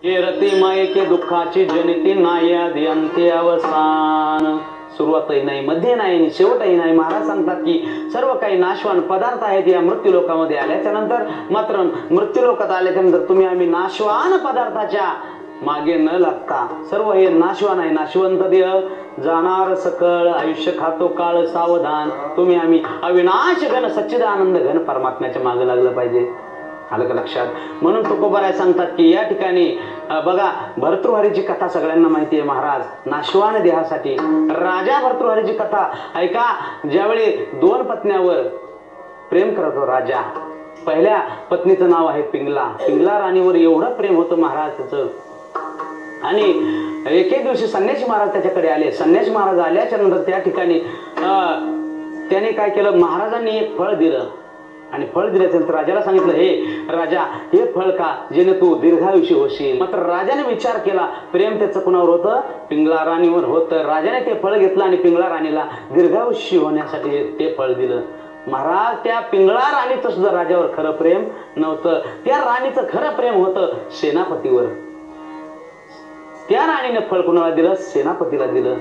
ये रती मायेके दुःखाची जनिती नाही आधी अंत्य अवसान. सुरुवातही नाही, मध्ये नाही आणि शेवटही नाही. महाराज सांगतात की सर्व काही नाशवान पदार्थ आहेत या मृत्यूलोकामध्ये आल्याच्या नंतर. मात्र मृत्यूलोकात आल्याच्या नंतर तुम्ही आम्ही नाशवान पदार्थाच्या मागे न लागता, सर्व हे नाशवान आहे. नाशवंत देह जाणार सकळ, आयुष्य खातो काळ सावधान. तुम्ही आम्ही अविनाश घन सच्चिदानंद घन परमात्म्याच्या मागे लागलं पाहिजे. आलं का लक्षात? म्हणून तुकोबाराय सांगतात की या ठिकाणी बघा, भर्तृहरीची कथा सगळ्यांना माहिती आहे. महाराज नाशवान देहासाठी राजा भर्तृहरीची कथा ऐका. ज्यावेळी 2 पत्न्यावर प्रेम करत होता राजा. पहिल्या पत्नीचं नाव आहे पिंगला. पिंगला राणीवर एवढं प्रेम होतं महाराजाचं. आणि एके दिवशी संन्यासी महाराज त्याच्याकडे आले. संन्यासी महाराज आल्याच्या नंतर त्या ठिकाणी त्याने काय केलं, महाराजांनी एक फळ दिलं. आणि फळ दिल्यानंतर राजाला सांगितलं, हे राजा, हे फळ का, जेणे तू दीर्घायुषी होशील. मात्र राजाने विचार केला, प्रेम त्याचं कुणावर होतं? पिंगला राणीवर होतं. राजाने ते फळ घेतलं आणि पिंगला राणीला दीर्घायुषी होण्यासाठी ते फळ दिलं. महाराज, त्या पिंगळा राणीचं सुद्धा राजावर खरं प्रेम नव्हतं. त्या राणीचं खरं प्रेम होतं सेनापतीवर. त्या राणीने फळ कुणाला दिलं? सेनापतीला दिलं.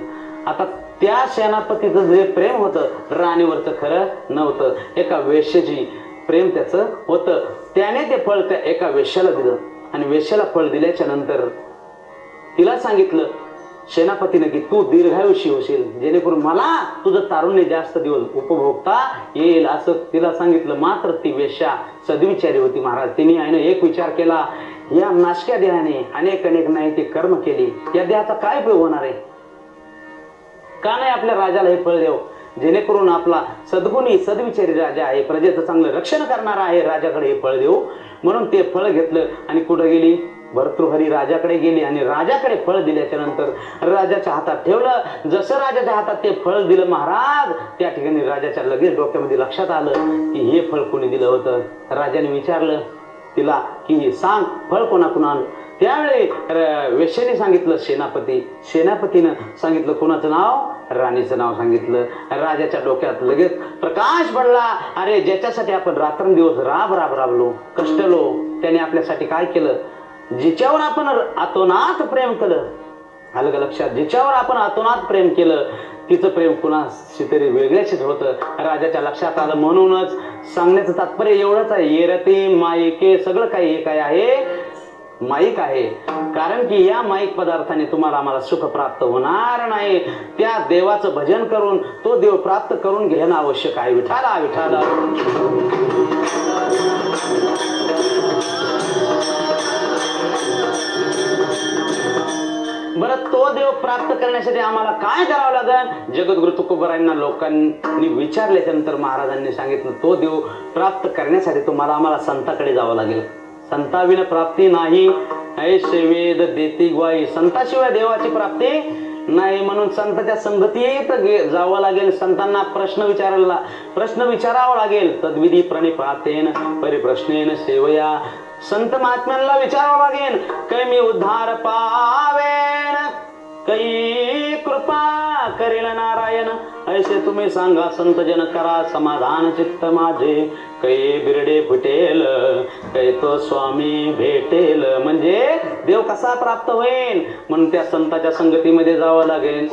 आता त्या सेनापतीचं जे प्रेम होतं राणीवरचं खरं नव्हतं. एका वेश्येची प्रेम त्याचं होतं. त्याने ते फळ त्या एका वेश्याला दिलं. आणि वेश्याला फळ दिल्याच्या नंतर तिला सांगितलं सेनापतीने की तू दीर्घायुषी होशील, जेणेकरून मला तुझं तारुण्य जास्त दिवस उपभोगता येईल, असं तिला सांगितलं. मात्र ती वेश्या सद्विचारी होती महाराज. तिने एक विचार केला, या नाशक्या देहाने अनेक नाही ती कर्म केली, या देहाचा काय उपयोग होणार आहे? का नाही आपल्या राजाला हे फळ देव, जेणेकरून आपला सद्गुणी सद्विचारी राजा आहे, प्रजेचं चांगलं रक्षण करणारा आहे, राजाकडे हे फळ देऊ. म्हणून ते फळ घेतलं आणि कुठं गेली? भर्तृहरी राजाकडे गेली. आणि राजाकडे फळ दिल्याच्या नंतर राजाच्या हातात ठेवलं. जसं राजाच्या हातात ते फळ दिलं महाराज, त्या ठिकाणी राजाच्या लगेच डोक्यामध्ये लक्षात आलं की हे फळ कोणी दिलं होतं. राजाने विचारलं तिला की सांग फळ कोणाकडून आणलं. त्यावेळी वेश्येने सांगितलं सेनापती. सेनापतीनं सांगितलं कोणाचं नाव? राणीचं नाव सांगितलं. राजाच्या डोक्यात लगेच प्रकाश पडला. अरे, ज्याच्यासाठी आपण रात्रंदिवस राबलो, कष्टलो, त्याने आपल्यासाठी काय केलं? जिच्यावर आपण अतोनात प्रेम केलं, आलं का लक्षात? जिच्यावर आपण अतोनात प्रेम केलं तिचं प्रेम कुणाशी तरी वेगळ्याशीच होतं. राजाच्या लक्षात आलं. म्हणूनच सांगण्याचं तात्पर्य एवढंच आहे, येरते मायेके सगळं काही हे काय आहे? माईक आहे. कारण की या माईक पदार्थाने तुम्हाला आम्हाला सुख प्राप्त होणार नाही. त्या देवाचं भजन करून तो देव प्राप्त करून घेणं आवश्यक आहे. विठाला विठाला. बरं, तो देव प्राप्त करण्यासाठी आम्हाला काय करावं लागेल? जगद्गुरु तुकोबारायांना लोकांनी विचारल्याच्या नंतर महाराजांनी सांगितलं, तो देव प्राप्त करण्यासाठी तुम्हाला आम्हाला संताकडे जावं लागेल. संताविना प्राप्ती नाही, ऐसे वेद देती ग्वाही. संताशिवाय देवाची प्राप्ती नाही. म्हणून संतांच्या संगतीत जावं लागेल. संतांना प्रश्न विचारावा लागेल. तद्विधी प्रणिपातेन परिप्रश्नेन सेवया. संत महात्म्यांना विचारावं लागेल, कै मी उद्धार पावेन, कै कृपा करेल नारायण. ऐसे तुम्ही सांगा संत जन करा समाधान चित्त माझे. कै बिरडे फुटेल, कै तो स्वामी भेटेल. म्हणजे देव कसा प्राप्त होईल? म्हणून त्या संताच्या संगतीमध्ये जावं लागेल.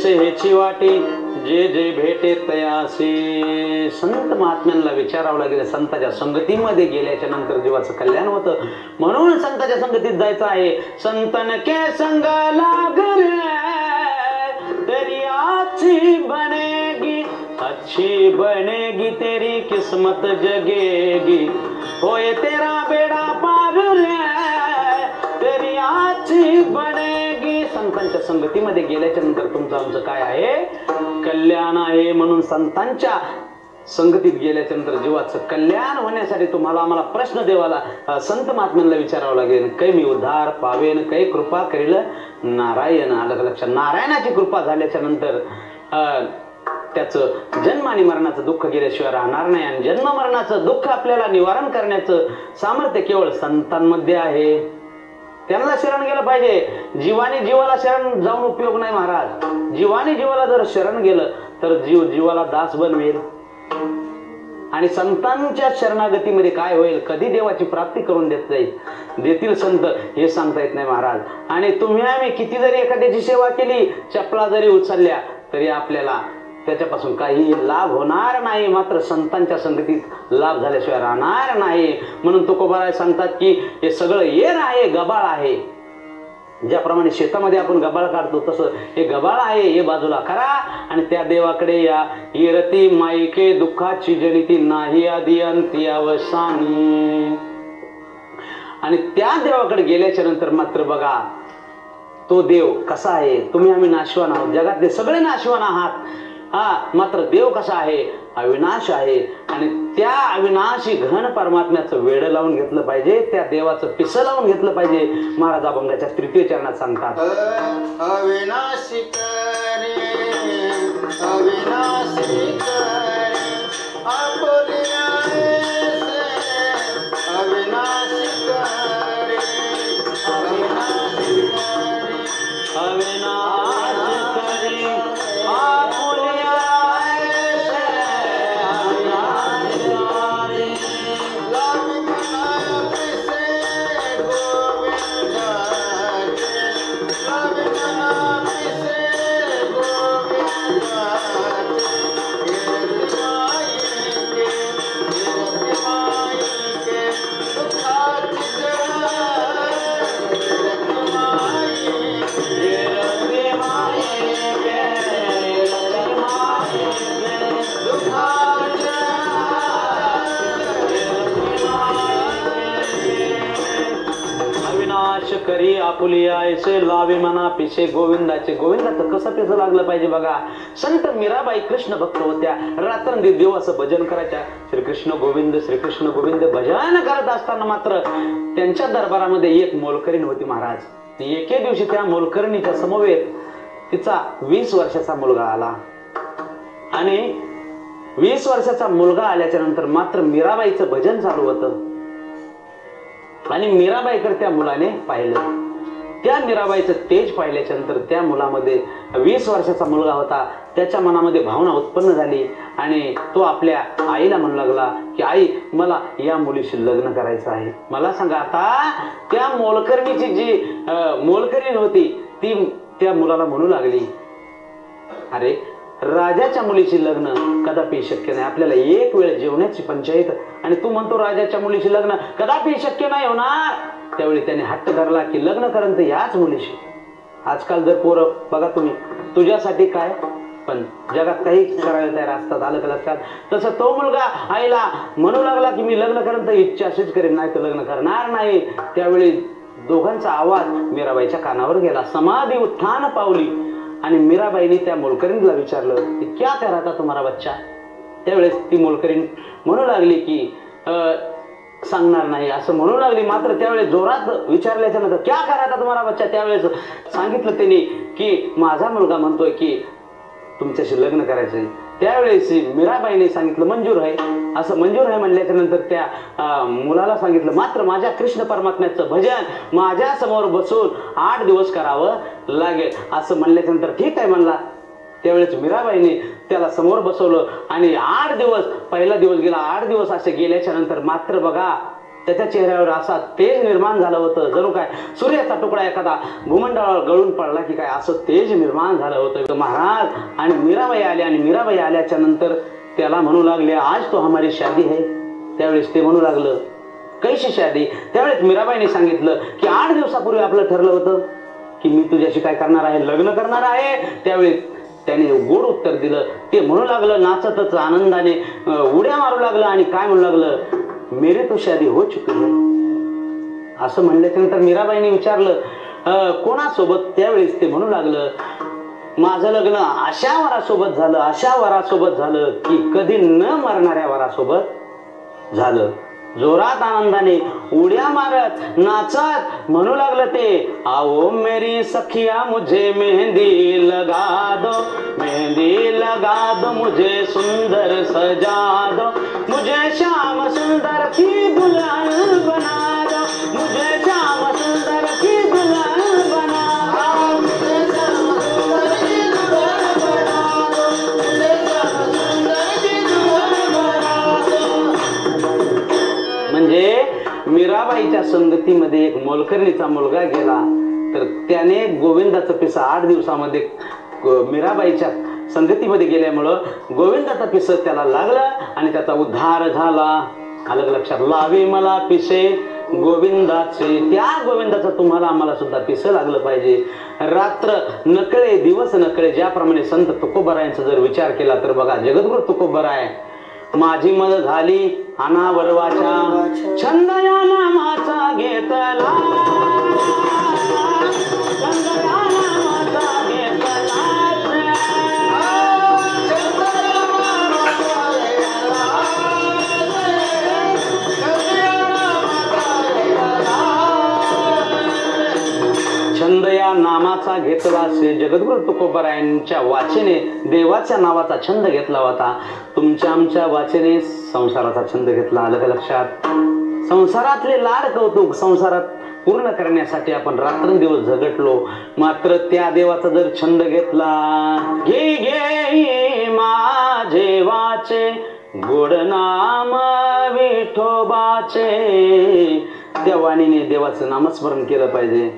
हेची वाटी जे जे भेटे तयासे. संत महात्म्यांना विचारावं लागेल. संतांच्या संगतीमध्ये गेल्याच्या नंतर जीवाचं कल्याण होतं. म्हणून संतांच्या संगतीत जायचं आहे. संतन के संग लाग रे तेरी अच्छी बनेगी, अच्छी बनेगी तेरी किस्मत जगेगी. होए तेरा बेड़ा पार रे तेरी अच्छी बनेगी. संतांच्या संगतीमध्ये गेल्याच्या नंतर तुमचं आमचं काय आहे? कल्याण आहे. म्हणून संतांच्या संगतीत गेल्याच्या नंतर जीवाचं कल्याण होण्यासाठी तुम्हाला आम्हाला प्रश्न देवाला संत महात्म्यांना विचारावं लागेल. कै मी उद्धार पावेन, कै कृपा करील नारायण. आलं लक्षात? नारायणाची कृपा झाल्याच्या नंतर त्याचं जन्म आणि मरणाचं दुःख गेल्याशिवाय राहणार नाही. आणि जन्म मरणाचं दुःख आपल्याला निवारण करण्याचं सामर्थ्य केवळ संतांमध्ये आहे. त्यांना शरण गेलं पाहिजे. जीवाने जीवाला शरण जाऊन उपयोग नाही महाराज. जीवाने जीवाला जर शरण गेलं तर जीव जीवाला दास बनवेल. आणि संतांच्या शरणागतीमध्ये काय होईल, कधी देवाची प्राप्ती करून देतील संत हे सांगता येत नाही महाराज. आणि तुम्ही आम्ही किती जरी एखाद्याची सेवा केली, चपला जरी उचलल्या, तरी आपल्याला त्याच्यापासून काही लाभ होणार नाही. मात्र संतांच्या संगतीत लाभ झाल्याशिवाय राहणार नाही. म्हणून तुकोबाराय सांगतात की हे सगळं येर आहे, गबाळ आहे. ज्याप्रमाणे शेतामध्ये आपण गबाळ काढतो तसं हे गबाळ आहे, हे बाजूला करा आणि त्या देवाकडे या. येरती माईके दुःखाची जनिती नाही आधी अंती अवसानी. आणि त्या देवाकडे गेल्याच्या नंतर मात्र बघा तो देव कसा आहे. तुम्ही आम्ही नाशवान आहोत, जगातले सगळे नाशवान आहात. मात्र देव कसा आहे? अविनाश आहे. आणि त्या अविनाशी घन परमात्म्याचं वेड लावून घेतलं पाहिजे. त्या देवाचं पिसं लावून घेतलं पाहिजे. महाराज अभंगाच्या तृतीय चरणात सांगतात, अविनाशी करे, अविनाशी करे, आपुलिया ऐसे, अविनाशी करे, अविनाशी करे, अविनाश करे, आपुलिया ऐसे, अविनाश करे. लावी मनाया पिसे गोविंदाचे, लावी मना पिसे गोविंदाचे. गिरती माईके, गिरती माईके, दुःखाची जरा, गिरती माईके, गिरती माईके, गिरती माईके, दुःखाची अविनाश करी आपुलिया ऐसे लावे मना पिसे गोविंदाचे. गोविंदाचं कसं पिसं लागलं पाहिजे बघा. संत मीराबाई कृष्ण भक्त होत्या. रात्रंदिवस देवाचं भजन करायच्या. श्रीकृष्ण गोविंद श्रीकृष्ण गोविंद भजन करत असताना मात्र त्यांच्या दरबारामध्ये एक मोलकरीण होती महाराज. एके दिवशी त्या मोलकरणीच्या समवेत तिचा 20 वर्षाचा मुलगा आला. आणि 20 वर्षाचा मुलगा आल्याच्या नंतर मात्र मीराबाईचं भजन चालू होतं. आणि मीराबाईकडे त्या मुलाने पाहिलं. त्या मीराबाईचं तेज पाहिल्याच्या नंतर त्या मुलामध्ये 20 वर्षाचा मुलगा होता. त्याच्या मनामध्ये भावना उत्पन्न झाली आणि तो आपल्या आईला म्हणू लागला की आई, मला या मुलीशी लग्न करायचं आहे. मला सांगा आता त्या मोलकरणीची जी मोलकरीण होती ती त्या मुलाला म्हणू लागली, अरे राजाच्या मुलीशी लग्न कदापि शक्य नाही. आपल्याला एक वेळ जेवण्याची पंचायत आणि तू म्हणतो राजाच्या मुलीशी लग्न कदापि शक्य नाही होणार. त्यावेळी त्याने हट्ट धरला की लग्न करण तर याच मुलीशी. आजकाल जर पोरं बघा तुम्ही, तुझ्यासाठी काय पण जगात काही करायला तयार असतात. आलं का लक्षात? तसं तो मुलगा आईला म्हणू लागला की मी लग्न करण तर इच्छा अशीच करेन, नाही तर लग्न करणार नाही. त्यावेळी दोघांचा आवाज मीराबाईच्या कानावर गेला. समाधी उत्थान पावली आणि मीराबाईने त्या मोलकरीणला विचारलं की क्या कह रहा था तुम्हारा बच्चा. त्यावेळेस ती मोलकरीण म्हणू लागली की सांगणार नाही असं म्हणू लागली. मात्र त्यावेळेस जोरात विचारल्याच्या नंतर क्या कह रहा था तुम्हारा बच्चा, त्यावेळेस सांगितलं त्यांनी की माझा मुलगा म्हणतोय की तुमच्याशी लग्न करायचंय. त्यावेळेस मीराबाईने सांगितलं मंजूर आहे. असं मंजूर आहे म्हणल्याच्या नंतर त्या मुलाला सांगितलं मात्र माझ्या कृष्ण परमात्म्याचं भजन माझ्या समोर बसून 8 दिवस करावं लागेल. असं म्हणल्याच्या नंतर ठीक आहे म्हणला. त्यावेळेस मीराबाईने त्याला समोर बसवलं आणि 8 दिवस, पहिला दिवस गेला, 8 दिवस असे गेल्याच्या नंतर मात्र बघा त्याच्या चेहऱ्यावर असा तेज निर्माण झालं होतं, जणू काय सूर्याचा तुकडा एखादा भूमंडळावर गळून पडला की काय असं तेज निर्माण झालं होतं. महाराज आणि मीराबाई आल्या आणि मीराबाई आल्याच्या नंतर त्याला म्हणू लागले, आज तो हमारी शादी है. त्यावेळेस ते म्हणू लागलं, कैशी शादी. त्यावेळेस मीराबाईने सांगितलं की 8 दिवसापूर्वी आपलं ठरलं होतं की मी तुझ्याशी काय करणार आहे, लग्न करणार आहे. त्यावेळेस त्याने गोड उत्तर दिलं. ते म्हणू लागलं नाचतच आनंदाने उड्या मारू लागलं आणि काय म्हणू लागलं, मेरी तो शादी हो चुकी है. असं म्हणल्याच्या नंतर मीराबाईने विचारलं कोणासोबत. त्यावेळेस ते म्हणू लागलं, माझं लग्न अशा वरासोबत झालं, अशा वरासोबत झालं की कधी न मरणाऱ्या वरासोबत झालं. जोरात आनंदाने उड्या मारत नाचत म्हणू लागलं ते, आओ मेरी सखिया मुझे मेहंदी लगा दो, मेहंदी लगा दो मुझे सुंदर सजा दो, मुझे श्याम सुंदर की दुल्हन बना दो, मुझे श्याम सुंदर की दुल्हन बना दो, मुझे श्याम सुंदर की दुल्हन बना दो, मुझे श्याम सुंदर की दुल्हन बना दो. म्हणजे मीराबाईच्या संगतीमध्ये एक मोलकरणीचा मुलगा गेला तर त्याने गोविंदाचं पिसं 8 दिवसामध्ये मीराबाईच्या संगतीमध्ये गेल्यामुळं गोविंदाचं पिसं त्याला लागलं आणि त्याचा उद्धार झाला. आलं लक्षात. लावे मला पिसे गोविंदाचे. त्या गोविंदाचं तुम्हाला आम्हाला सुद्धा पिसं लागलं पाहिजे. रात्र नकळे दिवस नकळे, ज्याप्रमाणे संत तुकोबरायांचा जर विचार केला तर बघा, जगद्गुरु तुकोबराय माझी मद झाली अनावरवाच्या, छंद या नामाचा घेतला, छंद या नामाचा घेतला, छंद या नामाचा घेतला असे जगद्गुरु तुकोबरायांच्या वाचेने देवाच्या नावाचा छंद घेतला होता. तुमच्या आमच्या वाचेने संसाराचा छंद घेतला. आलं का लक्षात. संसारातले लाड कौतुक संसारात पूर्ण करण्यासाठी आपण रात्रंदिवस झगटलो. मात्र त्या देवाचा जर छंद घेतला, घे घे माझे वाचे गोड नाम विठोबाचे, त्या वाणीने देवाचं नामस्मरण केलं पाहिजे.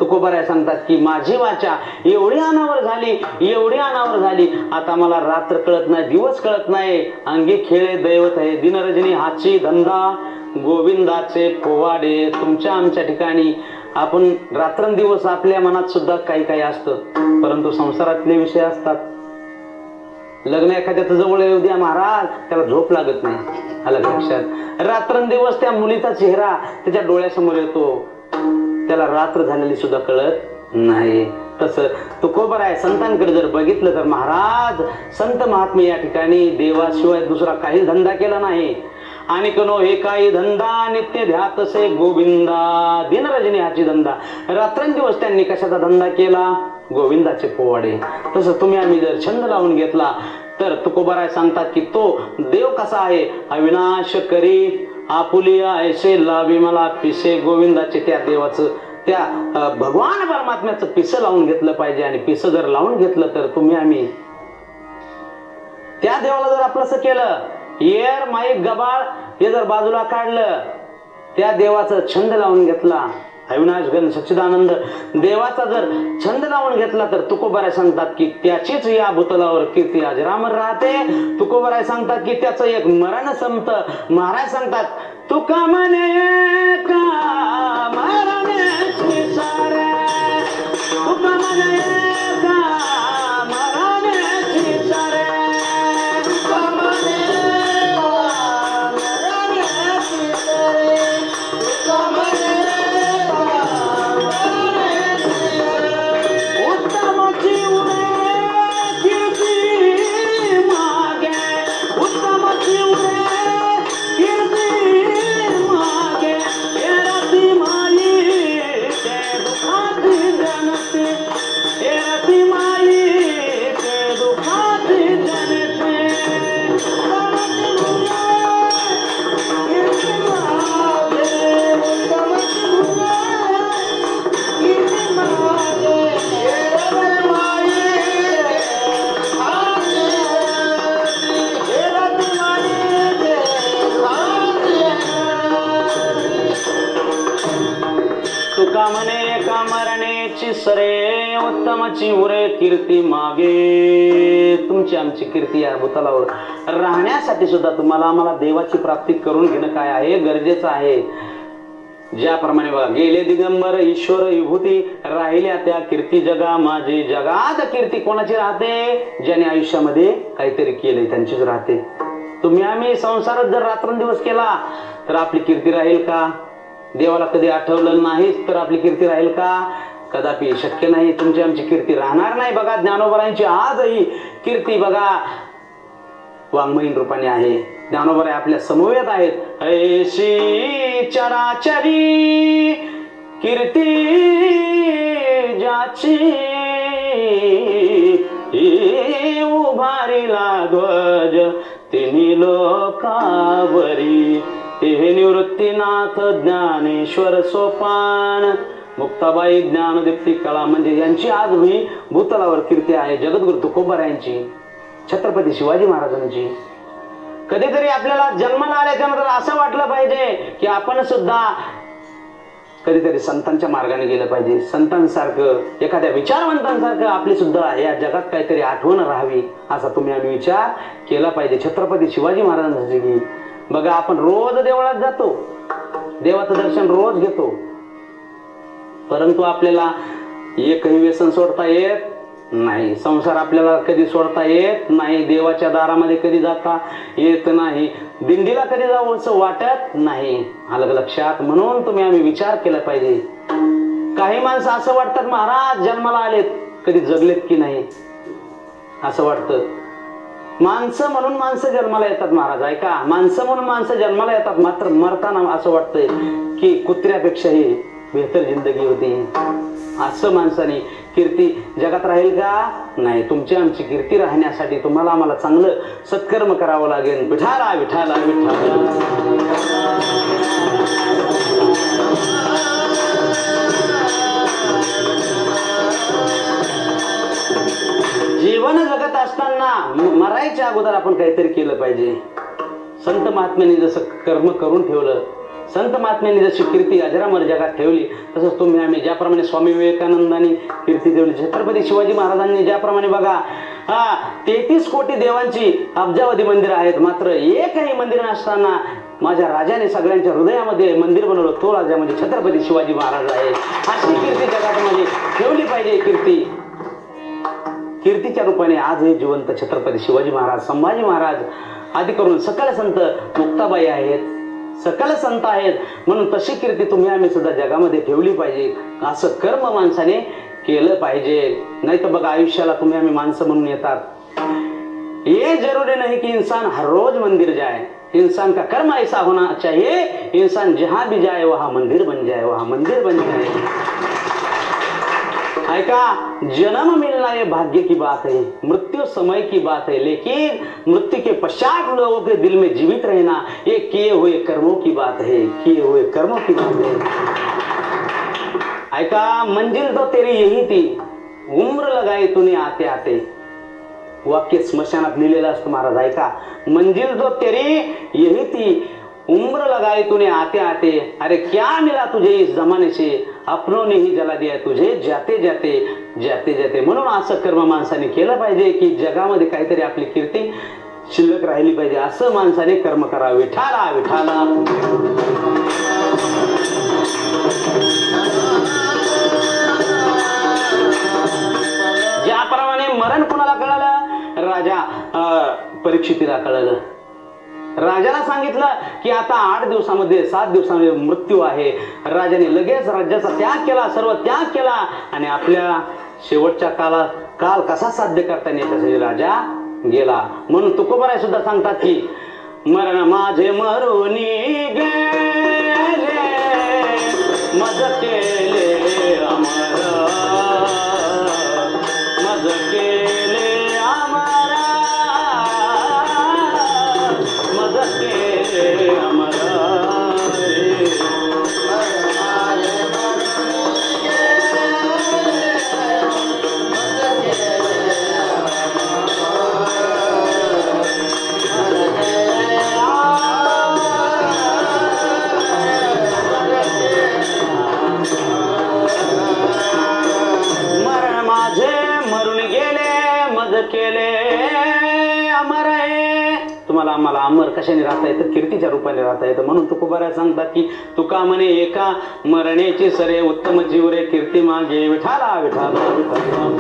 तुकोबराय सांगतात की माझी वाचा एवढी अनावर झाली, एवढी अनावर झाली, आता मला रात्र कळत नाही, दिवस कळत नाही. अंगी खेळे दैवत आहे, दिनरजनी हाची धंदा गोविंदाचे पोवाडे. तुमच्या आमच्या ठिकाणी आपण रात्रंदिवस आपल्या मनात सुद्धा काही काही असतं, परंतु संसारातले विषय असतात. लग्न एखाद्याचं जवळ येऊ द्या महाराज, त्याला झोप लागत नाही. आलं लक्षात. रात्रंदिवस त्या मुलीचा चेहरा त्याच्या डोळ्यासमोर येतो, त्याला रात्र झालेली सुद्धा कळत नाही. तसं तुकोबराय संतांकडे जर बघितलं तर महाराज संत महात्मे या ठिकाणी देवाशिवाय दुसरा काही धंदा केला नाही. आणि कनो हे काही धंदा नित्य ध्यातसे गोविंदा, दिनरजनी हाची धंदा. रात्रंदिवस त्यांनी कशाचा धंदा केला, गोविंदाचे पोवाडे. तसं तुम्ही आम्ही जर छंद लावून घेतला तर तुकोबराय सांगतात की तो देव कसा आहे, अविनाश करी आपुलिया ऐसे लावी मला पिसे गोविंदाचे. त्या देवाचं त्या भगवान परमात्म्याचं पिसं लावून घेतलं पाहिजे. आणि पिसं जर लावून घेतलं तर तुम्ही आम्ही त्या देवाला जर आपलंसं केलं, येर माईक गबाळ हे जर बाजूला काढलं, त्या देवाचा छंद लावून घेतला, अविनाश घन सच्चिदानंद देवाचा जर छंद लावून घेतला तर तुकोबराय सांगतात की त्याचीच या भूतलावर कीर्ती अजरामर राहते. तुकोबराय सांगतात की त्याचं एक मरण संपत. महाराज सांगतात तुका म्हणे का मरण्याची सारे, तुका म्हणे का मरण्याची सारे, तुका म्हणे का मरण्याची सारे, तुका म्हणे मागे अनेका मरणेची सरे उत्तमची उरे कीर्ती मागे. तुमची आमची कीर्ती या भूतलावर राहण्यासाठी सुद्धा तुम्हाला आम्हाला देवाची प्राप्ती करून घेणं काय आहे, गरजेचं आहे. ज्याप्रमाणे बघा, गेले दिगंबर ईश्वर विभूती राहिल्या त्या कीर्ती जगा माझी. जगात कीर्ती कोणाची राहते? ज्याने आयुष्यामध्ये काहीतरी केलंय त्यांचीच राहते. तुम्ही आम्ही संसारात जर रात्रंदिवस केला तर आपली कीर्ती राहील का? देवाला कधी आठवलं नाहीच तर आपली कीर्ती राहील का? कदापि शक्य नाही. तुमची आमची कीर्ती राहणार नाही. बघा, ज्ञानोबरांची आजही कीर्ती बघा वाङ्मयीन रूपाने आहे. ज्ञानोबराय आपल्या समवेत आहेत. ऐशी चराचरी कीर्ती ज्याची उभारिला ध्वज तिन्ही लोकावरी. हे निवृत्तीनाथ ज्ञानेश्वर सोपान मुक्ताबाई ज्ञानदीप्ती कला म्हणजे यांची आज मी भूतलावर कीर्ती आहे. जगद्गुरु तुकोबारायांची, छत्रपती शिवाजी महाराजांची. कधीतरी आपल्याला जन्माला आल्याच्या नंतर असं वाटलं पाहिजे की आपण सुद्धा कधीतरी संतांच्या मार्गाने गेलं पाहिजे. संतांसारखं, एखाद्या विचारवंतांसारखं आपली सुद्धा या जगात काहीतरी आठवण राहावी असा तुम्ही आम्ही विचार केला पाहिजे. छत्रपती शिवाजी महाराजांची बघा, आपण रोज देवळात जातो, देवाचं दर्शन रोज घेतो, परंतु आपल्याला एकही व्यसन सोडता येत नाही. संसार आपल्याला कधी सोडता येत नाही. देवाच्या दारामध्ये कधी जाता येत नाही. दिंडीला कधी जावं असं वाटत नाही. आलं लक्षात? म्हणून तुम्ही आम्ही विचार केला पाहिजे. काही माणसं असं वाटतात महाराज जन्माला आलेत, कधी जगलेत की नाही असं वाटतं. माणसं म्हणून माणसं जन्माला येतात महाराज, ऐका, माणसं म्हणून माणसं जन्माला येतात, मात्र मरताना असं वाटतंय की कुत्र्यापेक्षाही बेहतर जिंदगी होती. असं माणसाने कीर्ती जगात राहील का? नाही. तुमची आमची कीर्ती राहण्यासाठी तुम्हाला आम्हाला चांगलं सत्कर्म करावं लागेल. विठाला विठाला विठाला. जीवन जगत असताना मरायच्या अगोदर आपण काहीतरी केलं पाहिजे. संत महात्म्यांनी जसं कर्म करून ठेवलं, संत महात्म्यांनी जशी कीर्ती अजरामर जगात ठेवली, तसंच तुम्ही आम्ही ज्याप्रमाणे स्वामी विवेकानंदांनी कीर्ती ठेवली, छत्रपती शिवाजी महाराजांनी ज्याप्रमाणे बघा 33 कोटी देवांची अब्जावधी मंदिर आहेत, मात्र एकही मंदिर नसताना माझ्या राजाने सगळ्यांच्या हृदयामध्ये मंदिर बनवलं. तो राजा म्हणजे छत्रपती शिवाजी महाराज आहे. अशी कीर्ती जगामध्ये ठेवली पाहिजे. कीर्तीच्या रूपाने आजही जिवंत छत्रपती शिवाजी महाराज, संभाजी महाराज आदी करून सकल संत मुक्ताबाई आहेत, सकल संत आहेत. म्हणून तशी कीर्ती तुम्ही आम्ही सुद्धा जगामध्ये ठेवली पाहिजे. असं कर्म माणसाने केलं पाहिजे. नाही तर बघा, आयुष्याला तुम्ही आम्ही माणसं म्हणून येतात. ये जरूरी नहीं कि इंसान हर रोज मंदिर जाए, इंसान का कर्म ऐसा होना चाहिए, इंसान जहां भी जाए वहां मंदिर बन जाए, वहां मंदिर बन जाए. ऐका, जन्म मिलना ये भाग्य की बात है, मृत्यु समय की बात है, लेकिन मृत्यु के पश्चात लोगों के दिल में जीवित रहना ये किए हुए कर्मों की बात है, किए हुए कर्मों की बात है. ऐका, मंजिल तो तेरी यही थी, उम्र लगाई तूने आते आते. वाक्य स्मशानात लिहिलेलं असतं महाराज. ऐका, मंजिल तो तेरी यही थी, उम्र लगाई तूने आते आते, अरे क्या मिला तुझे इस जमाने से, अपनों ने ही जला दिया तुझे जाते जाते जाते जाते. म्हणून असं कर्म माणसाने केलं पाहिजे की जगामध्ये काहीतरी आपली कीर्ती शिल्लक राहिली पाहिजे. असं माणसाने कर्म करावे. विठाला विठाला. ज्याप्रमाणे मरण कोणाला कळालं? राजा परीक्षितीला कळालं. राजाला सांगितलं की आता 8 दिवसामध्ये 7 दिवसामध्ये मृत्यू आहे. राजाने लगेच राज्याचा त्याग केला, सर्व त्याग केला आणि आपल्या शेवटच्या काल कसा साध्य करता येईल त्यासाठी राजा गेला. म्हणून तुकोबाराय सुद्धा सांगतात की मरण माझे मरुनी गेले, मज केले अमर, मज केले अमर, मज केले अमर. तुम्हाला आम्हाला अमर कशाने राहता येतं, कीर्तीच्या रूपाने राहता येतं. म्हणून तुकोबारा सांगतात की तुका म्हणे एका मरण्याची सरे उत्तम जीव रे कीर्ती मागे विठाला विठाला विठाला.